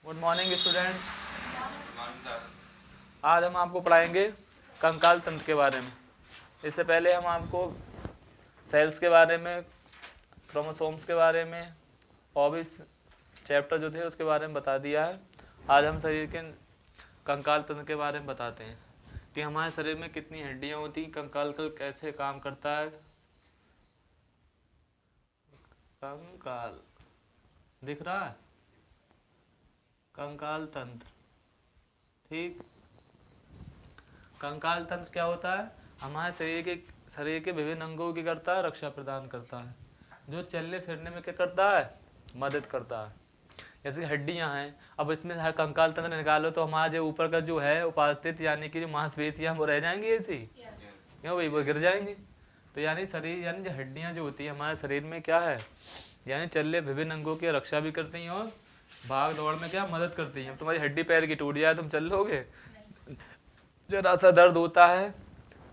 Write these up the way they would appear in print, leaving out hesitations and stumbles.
Good morning students. आज हम आपको पढ़ाएंगे कंकाल तंत्र के बारे में। इससे पहले हम आपको सेल्स के बारे में, क्रोमोसोम्स के बारे में और भी चैप्टर जो थे उसके बारे में बता दिया है। आज हम शरीर के कंकाल तंत्र के बारे में बताते हैं कि हमारे शरीर में कितनी हड्डियां होती हैं, कंकाल तंत्र कैसे काम करता है। कंकाल दिख रहा है, कंकाल तंत्र। ठीक, कंकाल तंत्र क्या होता है? हमारे शरीर के विभिन्न अंगों की करता है, रक्षा प्रदान करता है, जो चलने फिरने में क्या करता है, मदद करता है। जैसे हड्डियां हैं, अब इसमें हर कंकाल तंत्र निकालो तो हमारा जो ऊपर का जो है उपास्थित यानी कि जो मांसपेशियां वो रह जाएंगी ऐसी, क्यों भाई, वो गिर जाएंगी। तो यानी शरीर यानी जो हड्डियां जो होती है हमारे शरीर में क्या है, यानी चलने विभिन्न अंगों की रक्षा भी करती हैं और भाग दौड़ में क्या मदद करती हैं। तुम्हारी हड्डी पैर की टूट जाए तुम चल लोगे? जरा सा दर्द होता है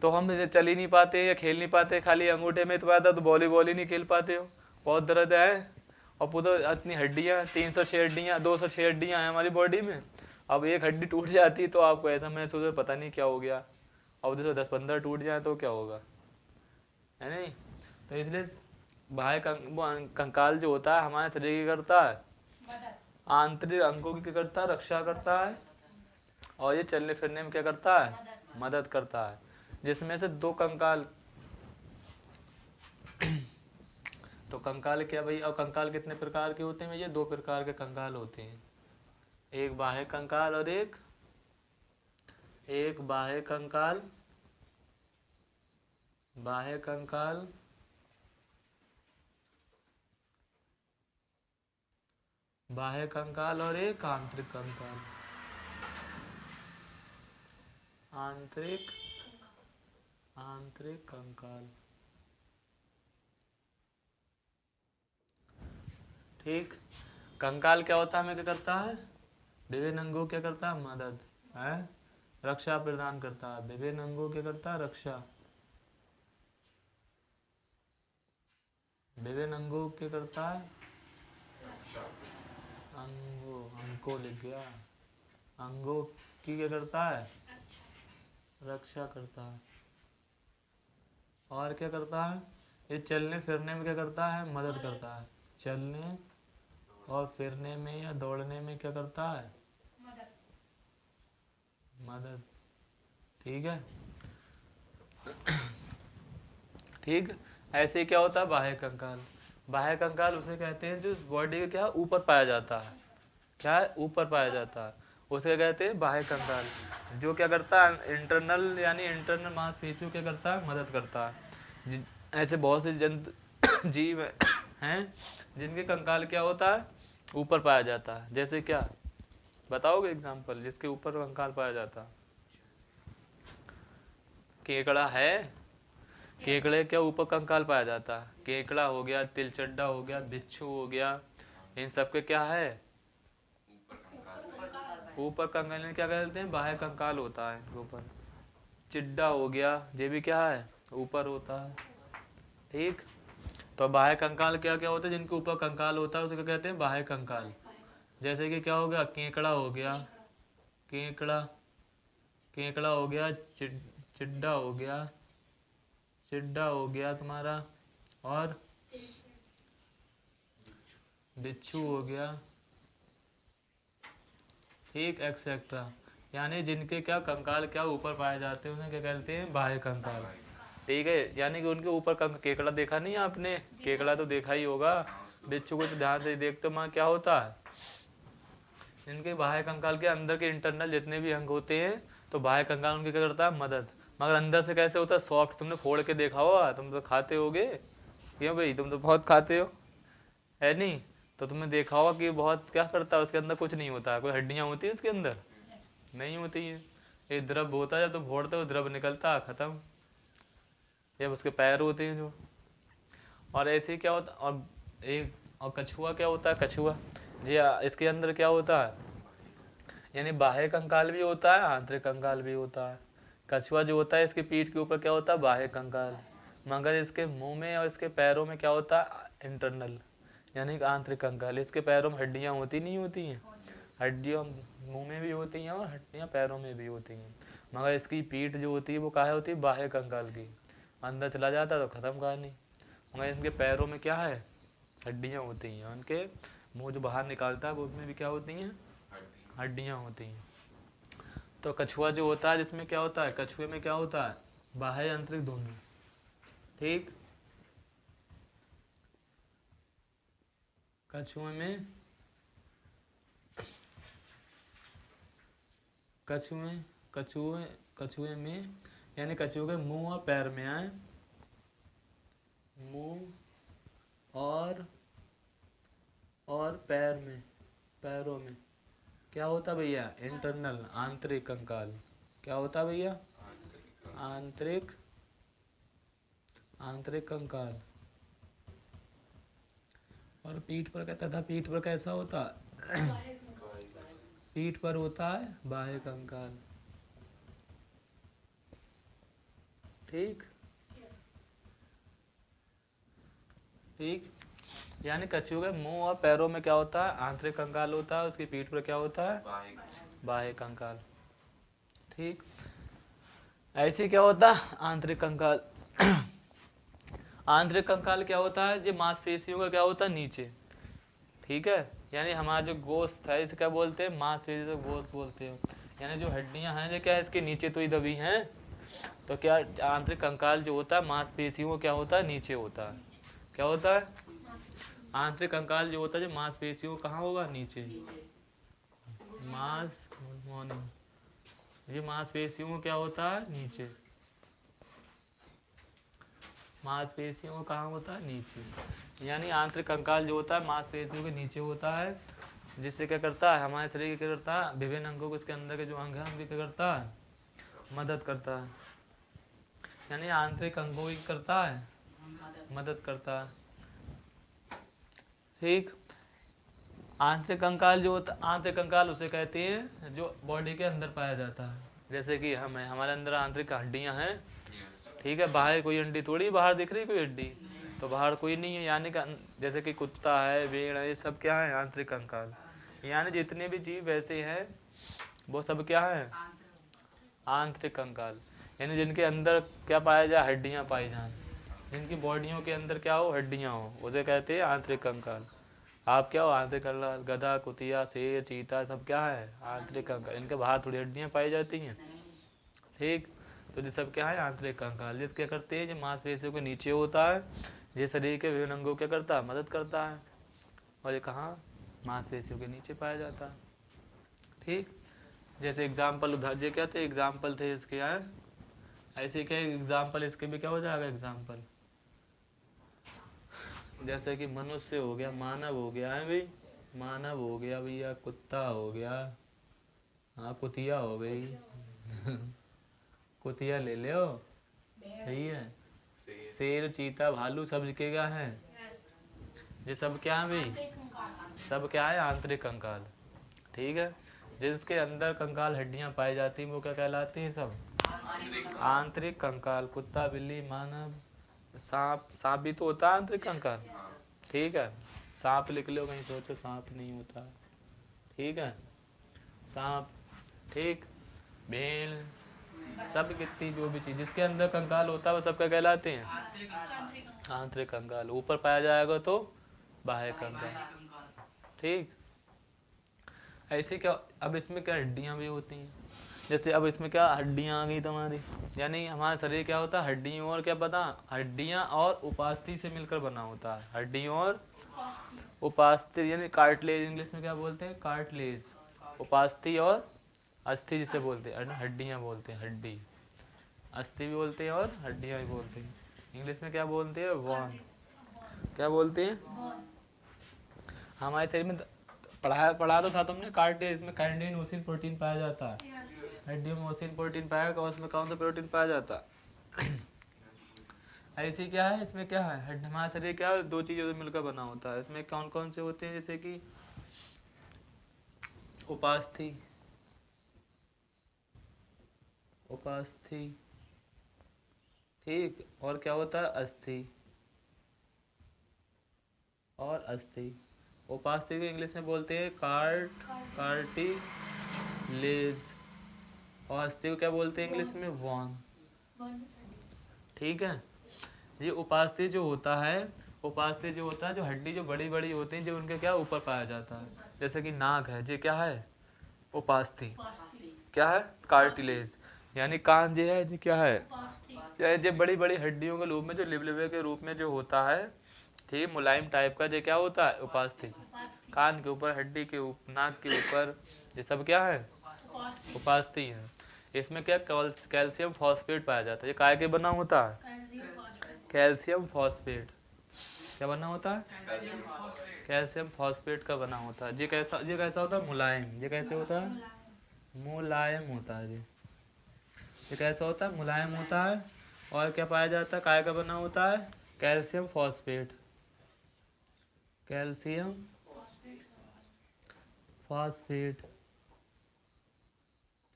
तो हम चल ही नहीं पाते या खेल नहीं पाते, खाली अंगूठे में तुम्हारा तो वॉलीबॉल ही नहीं खेल पाते हो, बहुत दर्द है। और पूरा इतनी हड्डियाँ, 306 हड्डियाँ, 206 हड्डियाँ हैं हमारी बॉडी में। अब एक हड्डी टूट जाती तो आपको ऐसा महसूस हो पता नहीं क्या हो गया। अब जैसे 10-15 टूट जाए तो क्या होगा, है नहीं? तो इसलिए बाह्य कंकाल जो होता है हमारे शरीर की करता है, आंतरिक अंगों की करता है, रक्षा करता है, और ये चलने फिरने में क्या करता है, मदद करता है। जिसमें से दो कंकाल तो कंकाल क्या भाई, और कंकाल कितने प्रकार के होते हैं? ये दो प्रकार के कंकाल होते हैं, एक बाह्य कंकाल और एक बाह्य कंकाल, बाह्य कंकाल बाह्य कंकाल और एक आंतरिक कंकाल, आंतरिक कंकाल। ठीक, कंकाल क्या होता है, हमें क्या करता है, विभिन्न अंगों क्या करता है, मदद है, रक्षा प्रदान करता है। विभिन्न अंगों क्या करता है, रक्षा, विभिन्न अंगों क्या करता है, अंगों लिख गया, अंगों की क्या करता है, रक्षा करता है। और क्या करता है, ये चलने फिरने में क्या करता है, मदद करता है। चलने और फिरने में या दौड़ने में क्या करता है, मदद। ठीक है, ठीक। ऐसे क्या होता है, बाह्य कंकाल। बाह्य कंकाल उसे कहते हैं जो बॉडी के क्या ऊपर पाया जाता है, क्या है, ऊपर पाया जाता है, उसे कहते हैं बाह्य कंकाल। जो क्या करता है, इंटरनल यानी इंटरनल मांसपेशियों क्या करता है, मदद करता है। ऐसे बहुत से जंतु जीव हैं जिनके कंकाल क्या होता है, ऊपर पाया जाता है। जैसे क्या बताओगे एग्जाम्पल जिसके ऊपर कंकाल पाया जाता है? केकड़ा है, केकड़े क्या ऊपर कंकाल पाया जाता है, केकड़ा हो गया, तिलचट्टा हो गया, बिच्छू हो गया, इन सब के क्या है, ऊपर कंकाल। क्या कहते हैं, बाह्य कंकाल होता है इनके ऊपर। चिड्डा हो गया, ये भी क्या है, ऊपर होता है। ठीक, तो बाह्य कंकाल क्या क्या होता है, जिनके ऊपर कंकाल होता है उसे क्या कहते हैं, बाह्य कंकाल। जैसे कि क्या हो गया, केकड़ा हो गया, केकड़ा केकड़ा हो गया, चिड्डा हो गया, चिड्डा हो गया तुम्हारा, और बिच्छू हो गया। ठीक, एक्सेट्रा। यानी जिनके क्या कंकाल क्या ऊपर पाए जाते हैं उन्हें क्या कहते हैं, बाह्य कंकाल। ठीक है, यानी कि उनके ऊपर केकड़ा देखा नहीं आपने, केकड़ा तो देखा ही होगा, बिच्छू को तो ध्यान से देखते माँ क्या होता है, इनके बाह्य कंकाल के अंदर के इंटरनल जितने भी अंग होते हैं तो बाह्य कंकाल उनके क्या करता है, मदद। मगर अंदर से कैसे होता है, सॉफ्ट। तुमने फोड़ के देखा होगा, तुम तो खाते होगे, क्यों भाई, तुम तो बहुत खाते हो, है नहीं? तो तुमने देखा होगा कि बहुत क्या करता है, उसके अंदर कुछ नहीं होता है, कोई हड्डियाँ होती है उसके अंदर, नहीं होती है। एक द्रव होता है, जब तुम फोड़ते हो द्रव निकलता है, खत्म। जब उसके पैर होते हैं जो, और ऐसे ही क्या होता, और कछुआ क्या होता है, कछुआ जी इसके अंदर क्या होता है, यानी बाह्य कंकाल भी होता है, आंतरिक कंकाल भी होता है। कछुआ जो होता है इसकी पीठ के ऊपर क्या होता है, बाह्य कंकाल, मगर इसके मुंह में और इसके पैरों में क्या होता है, इंटरनल यानी आंतरिक कंकाल। इसके पैरों में हड्डियां होती नहीं होती हैं, हड्डियों मुंह में भी होती हैं और हड्डियाँ पैरों में भी होती हैं, मगर इसकी पीठ जो होती है वो काहे होती है, बाह्य कंकाल की। अंदर चला जाता है तो ख़त्म कहानी। मगर इनके पैरों में क्या है, हड्डियाँ होती हैं। उनके मुंह जो बाहर निकालता है वो उसमें भी क्या होती हैं, हड्डियाँ होती हैं। तो कछुआ जो होता है, जिसमें क्या होता है, कछुए में क्या होता है, बाह्य आंतरिक दोनों। ठीक, कछुए में कछुए में यानी कछुए के मुंह और पैर में आए, मुंह और पैरों में क्या होता भैया, इंटरनल आंतरिक कंकाल। क्या होता भैया, आंतरिक कंकाल। और पीठ पर कहता था, पीठ पर कैसा होता है पीठ पर होता है बाह्य कंकाल। ठीक, यानी कछुए के मुंह और पैरों में क्या होता है, आंतरिक कंकाल होता है, उसकी पीठ पर क्या होता है, बाह्य कंकाल। ठीक, ऐसे क्या होता है आंतरिक कंकाल। आंतरिक कंकाल क्या होता है, जो मांसपेशियों का क्या होता है, नीचे। ठीक है, यानी हमारा जो गोश्त है इसे क्या बोलते हैं, मांसपेशी को गोश्त बोलते हैं। यानी जो हड्डियां हैं जो क्या है, इसके नीचे तो ही दबी हैं। तो क्या आंतरिक कंकाल जो होता है मांसपेशियों क्या होता है, नीचे होता है। क्या होता है, आंतरिक कंकाल जो होता है जो मांसपेशियों कहाँ होगा, नीचे। ये मांसपेशियों क्या होता है, नीचे। मांसपेशियों कहाँ होता है, नीचे। यानी आंतरिक कंकाल जो होता है मांसपेशियों के नीचे होता है, जिससे क्या करता है, हमारे शरीर क्या करता है, विभिन्न अंगों को, इसके अंदर के जो अंग है उनकी क्या करता है, मदद करता है। यानी आंतरिक अंगों की करता है, मदद करता है। ठीक, आंतरिक कंकाल जो होता है, आंतरिक कंकाल उसे कहते हैं जो बॉडी के अंदर पाया जाता है। जैसे कि हमारे अंदर आंतरिक हड्डियां हैं। ठीक है, बाहर कोई हड्डी थोड़ी बाहर दिख रही, कोई हड्डी तो बाहर कोई नहीं है। यानी जैसे कि कुत्ता है, भेड़ है, ये सब क्या है, आंतरिक कंकाल। यानी जितने भी जीव वैसे हैं वो सब क्या है, आंतरिक कंकाल। यानी जिनके अंदर क्या पाया जाए, हड्डियां पाई जाएं, जिनकी बॉडियों के अंदर क्या हो, हड्डियां हो, उसे कहते हैं आंतरिक कंकाल। आप क्या हो, आंतरिक कंकाल। गधा, कुतिया, शेर, चीता सब क्या है, आंतरिक कंकाल। इनके बाहर थोड़ी हड्डियां पाई जाती हैं। ठीक, तो ये सब क्या है, आंतरिक कंकाल। जिस क्या करते हैं, जो मांसपेशियों के नीचे होता है, ये शरीर के विभिन्न अंगों क्या करता है, मदद करता है। और ये कहाँ, मांसपेशियों के नीचे पाया जाता है। ठीक, जैसे एग्जाम्पल उधर ये क्या थे, एग्जाम्पल थे इसके यहाँ। ऐसे क्या एग्जाम्पल इसके भी क्या हो जाएगा, एग्जाम्पल जैसे कि मनुष्य हो गया, मानव हो गया है भाई, मानव हो गया भैया, कुत्ता हो गया, हाँ कुतिया हो गई कुतिया ले लो, सही है। शेर, चीता, भालू सब के क्या है, ये सब क्या है भाई, सब क्या है, आंतरिक कंकाल। ठीक है, जिसके अंदर कंकाल हड्डियां पाई जाती हैं वो क्या कहलाती हैं, सब आंतरिक कंकाल। कुत्ता, बिल्ली, मानव, सांप, सांप भी तो होता है आंतरिक कंकाल। ठीक है, सांप लिख लो कहीं, सोचो सांप नहीं होता। ठीक है, सांप। ठीक, भेड़, सब कितनी जो भी चीज जिसके अंदर कंकाल होता है वो सब क्या कहलाते हैं, आंतरिक कंकाल। ऊपर पाया जाएगा तो बाह्य कंकाल। ठीक, ऐसे क्या, अब इसमें क्या हड्डियां भी होती हैं। जैसे अब इसमें क्या हड्डियां आ गई तुम्हारी, यानी हमारा शरीर क्या होता है, हड्डियों और क्या पता, हड्डियां और उपास्थि से मिलकर बना होता है। हड्डियों और उपास्थि यानी कार्टिलेज, इंग्लिश में क्या बोलते हैं, कार्टिलेज। उपास्थि और अस्थि जिसे बोलते हैं, हड्डियां बोलते हैं, हड्डी। अस्थि भी बोलते हैं और हड्डियां भी बोलते हैं। इंग्लिश में क्या बोलते हैं, बोन। क्या बोलते हैं, हमारे शरीर में पढ़ा तो था तुमने, कार्टिलेज में कैंडिन ओसिन प्रोटीन पाया जाता है। हड्डियों में ओसिन प्रोटीन पाया, उसमें कौन सा प्रोटीन पाया जाता है ऐसे क्या है, इसमें क्या है, हमारा शरीर क्या है, दो चीजों से मिलकर बना होता है। इसमें कौन कौन से होते हैं, जैसे कि उपास्थि, उपास्थि। ठीक, और क्या होता है, अस्थि और अस्थि। उपास्थि को इंग्लिश में बोलते हैं कार्टिलेज, और अस्थि को क्या बोलते हैं इंग्लिश में? वॉन। ठीक है। ये उपास्थि जो होता है, उपास्थि जो होता है, जो हड्डी जो बड़ी बड़ी होती है, जो उनके क्या ऊपर पाया जाता है, जैसे कि नाक है, ये क्या है? उपास्थि। क्या है? कार्टिलेज। यानी कान जो है, ये क्या है? ये बड़ी बड़ी हड्डियों के रूप में, जो लिबलिबे के रूप में जो होता है, ठीक, मुलायम टाइप का, जो क्या होता है? उपास्थि। कान के ऊपर, हड्डी के ऊपर, नाक के ऊपर, ये सब क्या है? उपास्थि है। इसमें क्या कैल्शियम फॉस्फेट पाया जाता है। ये काय के बना होता है? Calcium phosphate. क्या बना होता है? कैल्शियम फॉस्फेट का बना होता है। ये कैसा होता है? मुलायम। ये कैसे होता है? मुलायम होता है। ये कैसा होता है? मुलायम होता है। और क्या पाया जाता है? काय का बना होता है? Calcium phosphate. Calcium phosphate.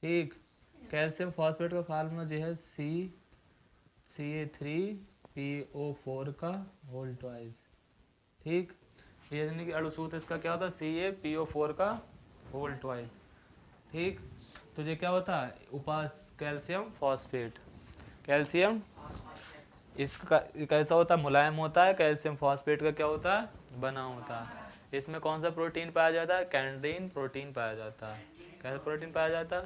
ठीक। कैल्शियम फॉस्फेट का फार्मूला जो है CA3PO4 का होल ट्वाइस। ठीक। यानी कि अणुसूत्र इसका क्या होता है? CaPO4 का होल ट्वाइस। ठीक। तो ये क्या होता है? Calcium phosphate. कैल्शियम इसका कैसा होता है? मुलायम होता है। कैल्शियम फॉस्फेट का क्या होता है? बना होता है। इसमें कौन सा प्रोटीन पाया जाता है? कैंडीन प्रोटीन पाया जाता है। कैसा प्रोटीन पाया जाता है?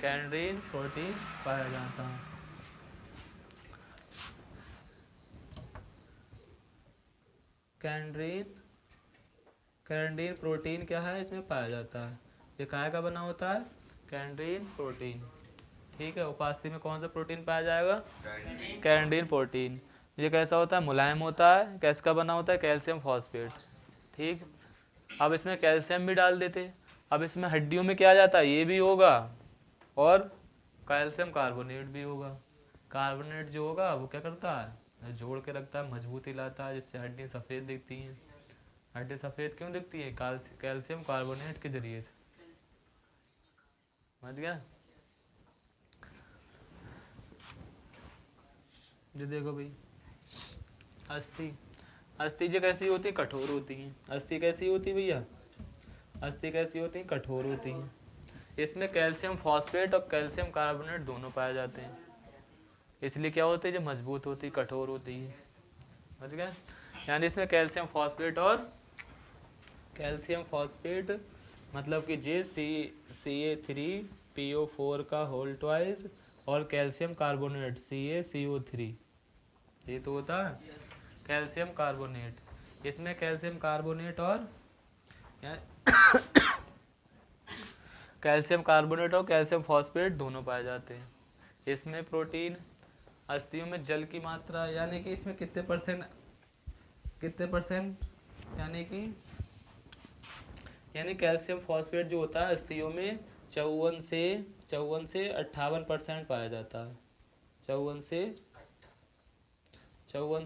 कैंडीन प्रोटीन पाया जाता है। कैंडीन प्रोटीन क्या है? इसमें पाया जाता है। ये काय का बना होता है? कैंडीन प्रोटीन। ठीक है। उपास्थि में कौन सा प्रोटीन पाया जाएगा? कैंडीन प्रोटीन। ये कैसा होता है? मुलायम होता है। कैसे का बना होता है? Calcium phosphate. ठीक। अब इसमें कैल्शियम भी डाल देते। अब इसमें हड्डियों में क्या आ जाता है? ये भी होगा, और कैल्शियम कार्बोनेट भी होगा। कार्बोनेट जो होगा वो क्या करता है? जोड़ के रखता है, मजबूती लाता है, जिससे हड्डी सफ़ेद दिखती हैं। हड्डी सफ़ेद क्यों दिखती है? कैल्शियम कार्बोनेट के जरिए से। समझ गया? जो देखो भाई, अस्थि जो कैसी होती है? कठोर होती है। अस्थि कैसी होती है भैया? अस्थि कैसी होती है? कठोर होती है। इसमें कैल्शियम फॉस्फेट और कैल्शियम कार्बोनेट दोनों पाए जाते हैं। इसलिए क्या होती है? जो मजबूत होती है, कठोर होती है। समझ गए? यानी इसमें कैल्शियम फॉस्फेट और कैल्शियम फॉस्फेट मतलब कि CA3PO4 का होल ट्वाइस, और कैल्शियम कार्बोनेट CaCO3, ये तो होता है कैल्शियम कार्बोनेट। इसमें कैल्शियम कार्बोनेट और कैल्शियम कार्बोनेट और कैल्शियम फॉस्फेट दोनों पाए जाते हैं। इसमें प्रोटीन, अस्थियों में जल की मात्रा, यानी कि इसमें कितने परसेंट यानी कैल्शियम फॉस्फेट जो होता है अस्थियों में 54 से 58% पाया जाता है। 54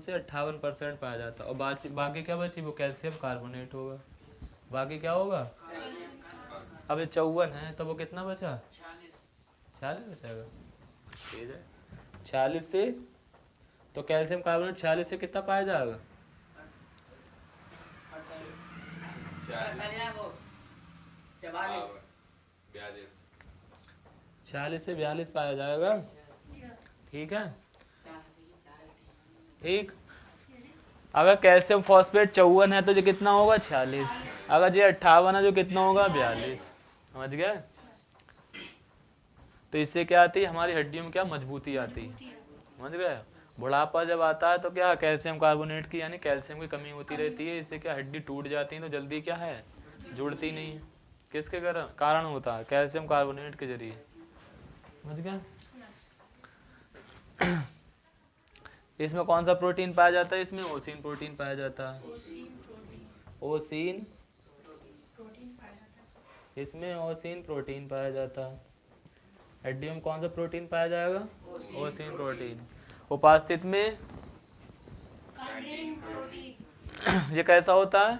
से 58% पाया जाता है। और बाकी क्या बची? वो कैल्शियम कार्बोनेट होगा। बाकी क्या होगा? अब ये 54 है तो वो कितना बचा? 46 बचेगा। ठीक है। 46 से, तो कैल्शियम कार्बोनेट 46 से कितना पाया जाएगा? 46 से 42 पाया जाएगा। ठीक है। ठीक। अगर कैल्शियम फॉस्फेट 54 है तो ये कितना होगा? 46। अगर ये 58 है जो कितना होगा? 42। समझ गए? तो इससे क्या आती है? हमारी हड्डियों में क्या मजबूती आती है। समझ गए? बुढ़ापा जब आता है तो क्या कैल्शियम कार्बोनेट की यानी कैल्शियम की कमी होती रहती है। इससे क्या हड्डी टूट जाती है, तो जल्दी क्या है? जुड़ती नहीं है। किसके कारण होता है? कैल्शियम कार्बोनेट के जरिए। समझ गए? इसमें कौन सा प्रोटीन पाया जाता है? इसमें ओसीन प्रोटीन पाया जाता है। ओसीन, इसमें ओसीन प्रोटीन पाया जाता है। हड्डियों में कौन सा प्रोटीन पाया जाएगा? Ossein protein. उपास्थित में ये कैसा होता है?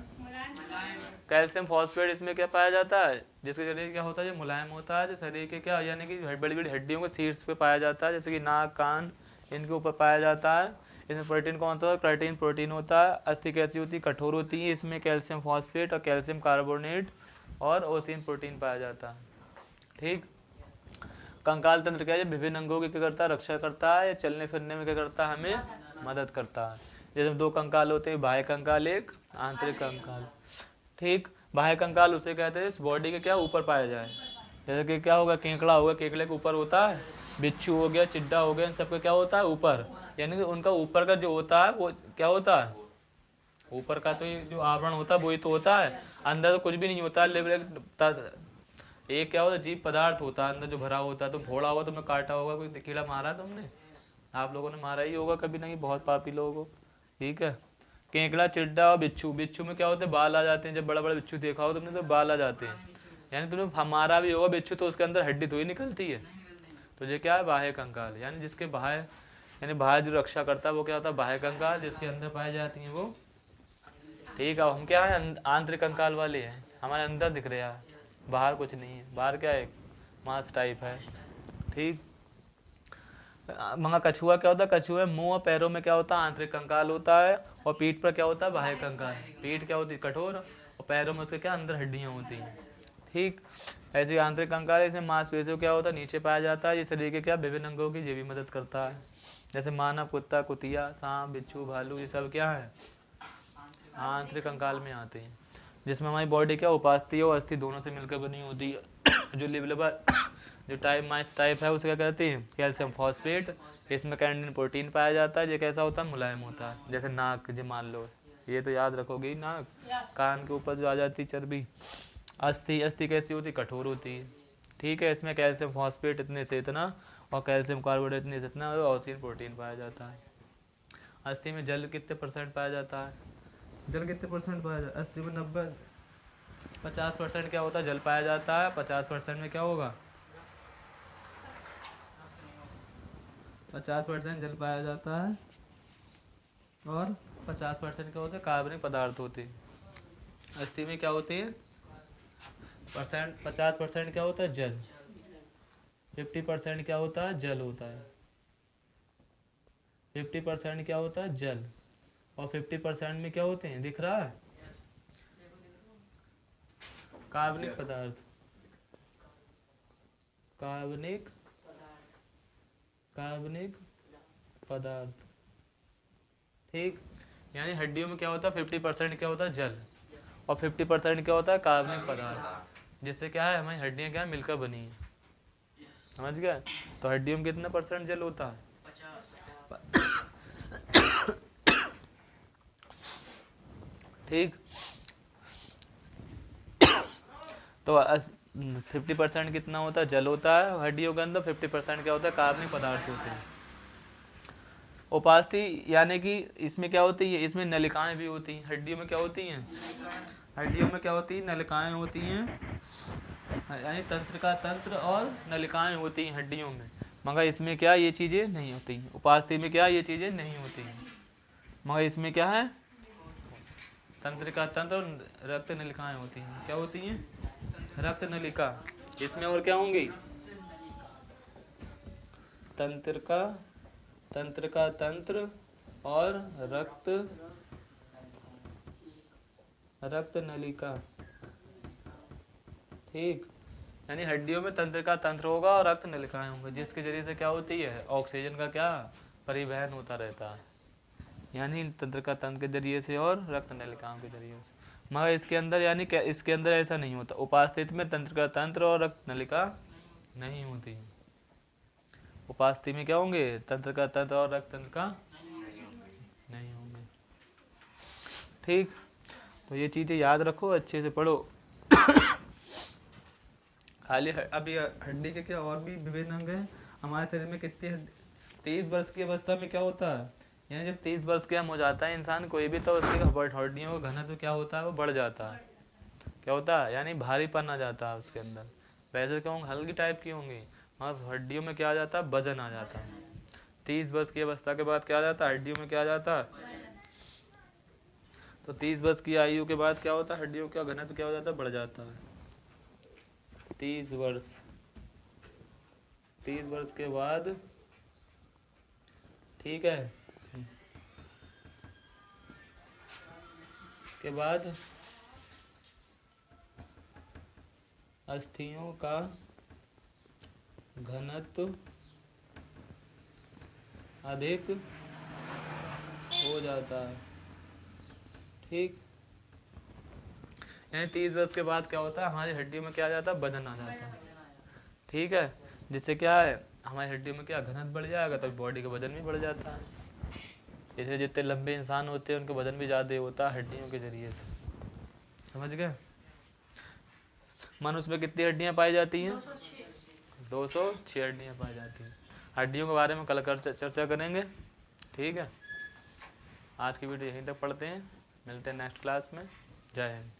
Calcium phosphate. इसमें क्या पाया जाता है? जिसके जरिए क्या होता है? ये मुलायम होता है। जो शरीर के क्या यानी कि बड़ी बड़ी हड्डियों के शीर्ष पे पाया जाता है, जैसे कि नाक, कान, इनके ऊपर पाया जाता है। इसमें प्रोटीन कौन सा होता है? क्राइटिन प्रोटीन होता है। अस्थि कैसी होती है? कठोर होती है। इसमें कैल्शियम फॉस्फेट और कैल्शियम कार्बोनेट और ओसिन प्रोटीन पाया जाता है। ठीक। कंकाल तंत्र क्या है? विभिन्न अंगों की क्या करता है? रक्षा करता है। चलने फिरने में क्या करता है? हमें मदद करता है। जैसे दो कंकाल होते हैं, बाह्य कंकाल एक आंतरिक कंकाल। ठीक। बाह्य कंकाल उसे कहते हैं बॉडी के क्या ऊपर पाया जाए। जैसे कि क्या होगा? केकड़ा होगा, केकड़े के ऊपर होता है। बिच्छू हो गया, चिड्डा हो गया, इन सबका क्या होता है? ऊपर। यानी कि उनका ऊपर का जो होता है वो क्या होता है? ऊपर का तो ये जो आवरण होता है वही तो होता है, अंदर तो कुछ भी नहीं होता है। एक क्या होता है? जीव पदार्थ होता है अंदर जो भरा होता है। तो फोड़ा हुआ, तुमने काटा होगा, कोई कीड़ा मारा है तुमने? आप लोगों ने मारा ही होगा कभी नहीं, बहुत पापी लोग हो। ठीक है। केकड़ा, चिड्डा और बिच्छू। बिच्छू में क्या होते हैं? बाल आ जाते हैं। जब बड़ा बड़ा बिच्छू देखा हो तुमने तो बाल आ जाते हैं। यानी तुमने हमारा भी होगा बिच्छू, तो उसके अंदर हड्डी थोड़ी निकलती है। तो ये क्या है? बाह्य कंकाल। यानी जिसके बाह्य, यानी बाहर जो रक्षा करता है वो क्या होता है? बाह्य कंकाल। जिसके अंदर पाई जाती है वो। ठीक है। हम क्या है? आंतरिक कंकाल वाले हैं, हमारे अंदर दिख रहे हैं, बाहर कुछ नहीं है। बाहर क्या है? मांस टाइप है। ठीक। मगर कछुआ क्या होता है? कछुए मुंह और पैरों में क्या होता है? आंतरिक कंकाल होता है। और पीठ पर क्या होता है? बाह्य कंकाल। पीठ क्या होती है? कठोर। और पैरों में उसके क्या अंदर हड्डियां होती हैं। ठीक। ऐसे आंतरिक कंकाल, इसमें मांसपेशियों क्या होता है? नीचे पाया जाता है। ये शरीर के क्या विभिन्न अंगों की ये भी मदद करता है। जैसे मानव, कुत्ता, कुतिया, सांप, बिच्छू, भालू, ये सब क्या है? आंतरिक कंकाल में आते हैं। जिसमें हमारी बॉडी क्या उपास्थि और अस्थि दोनों से मिलकर बनी होती है। जो लिबलेबल जो टाइप माइस टाइप है उसे क्या कहते हैं? Calcium phosphate. इसमें कैंडिन प्रोटीन पाया जाता है। ये कैसा होता है? मुलायम होता है। जैसे नाक, जो मान लो, ये तो याद रखोगे ही, नाक, कान के ऊपर जो आ जाती चर्बी। अस्थि, अस्थि कैसी होती? कठोर होती है। ठीक है। इसमें कैल्शियम फॉस्फेट इतने से इतना और कैल्शियम कार्बोनेट इतने से इतना और ओसिन प्रोटीन पाया जाता है। अस्थि में जल कितने % पाया जाता है? जल कितने % पाया जाता है? अस्थि में 50% क्या होता है? जल पाया जाता है। 50% में क्या होगा? 50% जल पाया जाता है और 50% क्या होता है? कार्बनिक पदार्थ होते हैं। अस्थि में क्या होती है? 50% क्या होता है? जल। 50% क्या होता है? जल होता है। 50% क्या होता है? जल। और 50% में क्या होते हैं? दिख रहा है? कार्बनिक पदार्थ। कार्बनिक कार्बनिक पदार्थ। ठीक। यानी हड्डियों में क्या होता है? 50% क्या होता है? जल। और 50% क्या होता है? कार्बनिक पदार्थ। जिससे क्या है? हमारी हड्डियां क्या मिलकर बनी है। समझ गए? तो हड्डियों में कितना % जल होता है? ठीक। तो 50% कितना होता है? जल होता है हड्डियों के अंदर। 50% क्या होता है? कार्बनिक पदार्थ होते हैं। उपास्थि यानी कि इसमें क्या होती है? इसमें नलिकाएं भी होती हैं। हड्डियों में क्या होती हैं? हड्डियों में क्या होती हैं? नलिकाएं होती हैं। यानी तंत्र का तंत्र और नलिकाएं होती हैं हड्डियों में। मगर इसमें क्या ये चीज़ें नहीं होती हैं। उपास्थि में क्या ये चीज़ें नहीं होती हैं। मगर इसमें क्या है? तंत्रिका तंत्र और रक्त नलिकाएं होती हैं। क्या होती हैं? रक्त नलिका। इसमें और क्या होंगी? तंत्र का तंत्र और रक्त नलिका। ठीक। यानी हड्डियों में तंत्र का तंत्र होगा और रक्त नलिकाएं होंगी, जिसके जरिए से क्या होती है? ऑक्सीजन का क्या परिवहन होता रहता है। यानी तंत्र का तंत्र के जरिए से और रक्त नलिकाओं के जरिए से। मगर इसके अंदर यानी क्या इसके अंदर ऐसा नहीं होता। उपास्थि में तंत्र का तंत्र और रक्त नलिका नहीं होती। उपास्थि में क्या होंगे? तंत्र का तंत्र और रक्त नलिका नहीं होंगे। ठीक। तो ये चीज़ें याद रखो, अच्छे से पढ़ो। खाली अभी हड्डी के क्या और भी विभिन्न अंग हैं हमारे शरीर में? कितनी 23 वर्ष की अवस्था में क्या होता है? यानी जब 30 वर्ष के हम हो जाता है इंसान कोई भी, तो उसकी हड्डियों का घनत्व क्या होता है? वो बढ़ जाता है। क्या होता है? यानी भारीपन आ जाता है उसके अंदर। वैसे क्या होंगे? हल्की टाइप की होंगी, मगर हड्डियों में क्या आ जाता है? वजन आ जाता है। 30 वर्ष की अवस्था के बाद क्या आ जाता है? हड्डियों में क्या आ जाता है? तो 30 वर्ष की आयु के बाद क्या होता है? हड्डियों का घनत्व क्या हो जाता है? बढ़ जाता है। 30 वर्ष के बाद, ठीक है, के बाद अस्थियों का घनत्व अधिक हो जाता है। ठीक, यानी 30 वर्ष के बाद क्या होता है, हमारी हड्डियों में क्या आ जाता है, वजन आ जाता है। ठीक है, जिससे क्या है, हमारी हड्डियों में क्या घनत्व बढ़ जाएगा, तो बॉडी का वजन भी बढ़ जाता है। इसलिए जितने लंबे इंसान होते हैं उनका वजन भी ज़्यादा होता है हड्डियों के जरिए से। समझ गए? मनुष्य में कितनी हड्डियाँ पाई जाती हैं? 206 हड्डियाँ पाई जाती हैं। हड्डियों के बारे में कल कर चर्चा करेंगे। ठीक है, आज की वीडियो यहीं तक पढ़ते हैं, मिलते हैं नेक्स्ट क्लास में। जय हिंद।